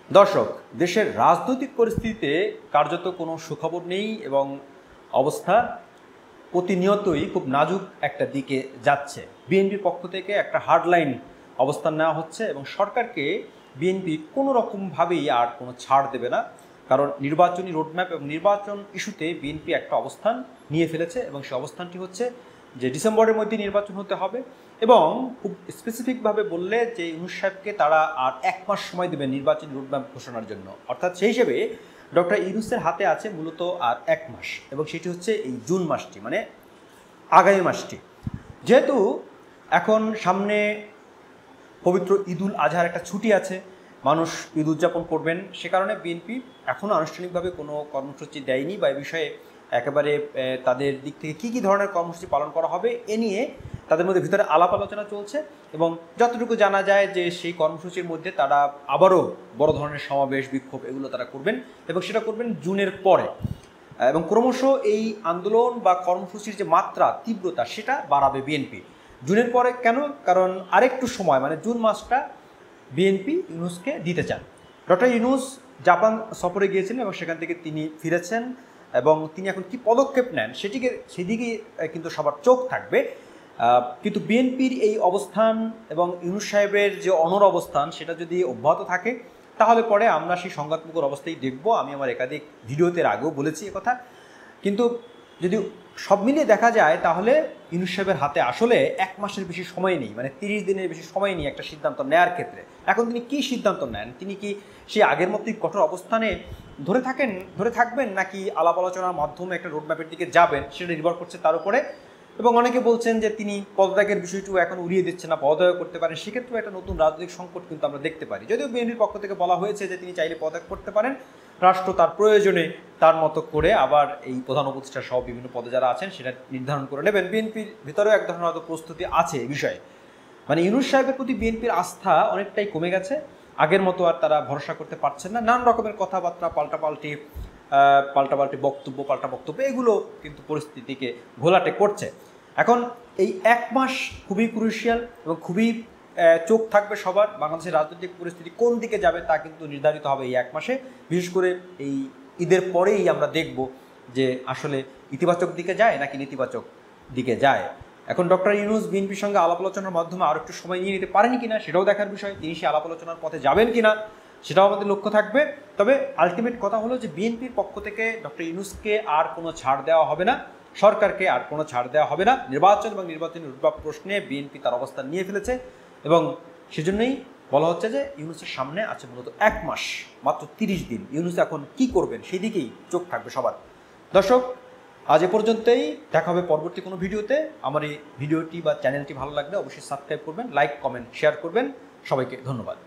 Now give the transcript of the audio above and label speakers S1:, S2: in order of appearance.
S1: দর্শক, দেশের রাজনৈতিক পরিস্থিতিতে কার্যত কোনো সুখবর নেই এবং অবস্থা প্রতিনিয়তই খুব নাজুক একটা দিকে যাচ্ছে। বিএনপির পক্ষ থেকে একটা হার্ডলাইন অবস্থান নেওয়া হচ্ছে এবং সরকারকে বিএনপি কোনো রকমভাবেই আর কোনো ছাড় দেবে না, কারণ নির্বাচনী রোডম্যাপ এবং নির্বাচন ইস্যুতে বিএনপি একটা অবস্থান নিয়ে ফেলেছে এবং সেই অবস্থানটি হচ্ছে যে ডিসেম্বরের মধ্যে নির্বাচন হতে হবে এবং খুব স্পেসিফিকভাবে বললে যে ইউনূস সাহেবকে তারা আর 1 মাস সময় দেবেন নির্বাচনী রোডম্যাপ ঘোষণার জন্য। অর্থাৎ সেই হিসেবে ডক্টর ইউনূসের হাতে আছে মূলত আর 1 মাস এবং সেটি হচ্ছে এই জুন মাসটি, মানে আগামী মাসটি। যেহেতু এখন সামনে পবিত্র ঈদুল আজহার একটা ছুটি আছে, মানুষ ঈদ উদযাপন করবেন, সে কারণে বিএনপি এখনও আনুষ্ঠানিকভাবে কোনো কর্মসূচি দেয়নি বা এ বিষয়ে একেবারে তাদের দিক থেকে কী ধরনের কর্মসূচি পালন করা হবে এ নিয়ে তাদের মধ্যে ভিতরে আলাপ আলোচনা চলছে এবং যতটুকু জানা যায় যে সেই কর্মসূচির মধ্যে তারা আবারও বড় ধরনের সমাবেশ বিক্ষোভ এগুলো তারা করবেন এবং সেটা করবেন জুনের পরে এবং ক্রমশ এই আন্দোলন বা কর্মসূচির যে মাত্রা তীব্রতা সেটা বাড়াবে বিএনপি জুনের পরে। কেন? কারণ আরেকটু সময়, মানে জুন মাসটা বিএনপি ইউনূসকে দিতে চান। ডক্টর ইউনূস জাপান সফরে গিয়েছিলেন এবং সেখান থেকে তিনি ফিরেছেন এবং তিনি এখন কি পদক্ষেপ নেন সেদিকে কিন্তু সবার চোখ থাকবে। কিন্তু বিএনপির এই অবস্থান এবং ইউনূস সাহেবের যে অনড় অবস্থান সেটা যদি অব্যাহত থাকে তাহলে পরে আমরা সেই সংঘাতমুখর অবস্থায় দেখব। আমি আমার একাধিক ভিডিওতে আগেও বলেছি কথা। কিন্তু যদি সব মিলিয়ে দেখা যায় তাহলে ইউনূস সাহেবের হাতে আসলে 1 মাসের বেশি সময় নেই, মানে 30 দিনের বেশি সময় নেই একটা সিদ্ধান্ত নেওয়ার ক্ষেত্রে। এখন তিনি কী সিদ্ধান্ত নেন? তিনি কি সেই আগের মতোই কঠোর অবস্থানে ধরে থাকবেন নাকি আলাপ আলোচনার মাধ্যমে একটা রোডম্যাপের দিকে যাবেন, সেটা নির্ভর করছে তার উপরে। এবং অনেকে বলছেন যে তিনি পদত্যাগের বিষয়টিও এখন উড়িয়ে দিচ্ছেন না, পদত্যাগ করতে পারেন, সেক্ষেত্রেও একটা নতুন রাজনৈতিক সংকট কিন্তু আমরা দেখতে পারি। যদিও বিএনপির পক্ষ থেকে বলা হয়েছে যে তিনি চাইলে পদত্যাগ করতে পারেন, রাষ্ট্র তার প্রয়োজনে তার মতো করে আবার এই প্রধান উপদেষ্টা সহ বিভিন্ন পদে যারা আছেন সেটা নির্ধারণ করে নেবেন। বিএনপির ভিতরেও এক ধরনের হয়তো প্রস্তুতি আছে এই বিষয়ে। মানে ইউনূস সাহেবের প্রতি বিএনপির আস্থা অনেকটাই কমে গেছে, আগের মতো আর তারা ভরসা করতে পারছেন না। নানান রকমের কথাবার্তা, পাল্টাপাল্টি বক্তব্য এগুলো কিন্তু পরিস্থিতিকে ঘোলাটে করছে। এখন এই 1 মাস খুবই ক্রুশিয়াল এবং খুবই চোখ থাকবে সবার। বাংলাদেশের রাজনৈতিক পরিস্থিতি কোন দিকে যাবে তা কিন্তু নির্ধারিত হবে এই 1 মাসে। বিশেষ করে এই ঈদের পরেই আমরা দেখব যে আসলে ইতিবাচক দিকে যায় নাকি নেতিবাচক দিকে যায়। এখন ডক্টর ইউনূস বিএনপির সঙ্গে আলাপ আলোচনার মাধ্যমে আরও একটু সময় নিয়ে নিতে পারেন কিনা সেটাও দেখার বিষয়। তিনি সে আলাপ আলোচনার পথে যাবেন কিনা সেটাও আমাদের লক্ষ্য থাকবে। তবে আলটিমেট কথা হলো যে বিএনপির পক্ষ থেকে ডক্টর ইউনূসকে আর কোনো ছাড় দেওয়া হবে না, সরকারকে আর কোনো ছাড় দেওয়া হবে না। নির্বাচন এবং নির্বাচনী রোডম্যাপ প্রশ্নে বিএনপি তার অবস্থান নিয়ে ফেলেছে এবং সেজন্যই বলা হচ্ছে যে ইউনূসের সামনে আছে মূলত 1 মাস, মাত্র 30 দিন। ইউনূস এখন কি করবেন সেই দিকেই চোখ থাকবে সবার। দর্শক, আজ এ পর্যন্তই, দেখা হবে পরবর্তী কোনো ভিডিওতে। আমার এই ভিডিওটি বা চ্যানেলটি ভালো লাগলে অবশ্যই সাবস্ক্রাইব করবেন, লাইক, কমেন্ট, শেয়ার করবেন। সবাইকে ধন্যবাদ।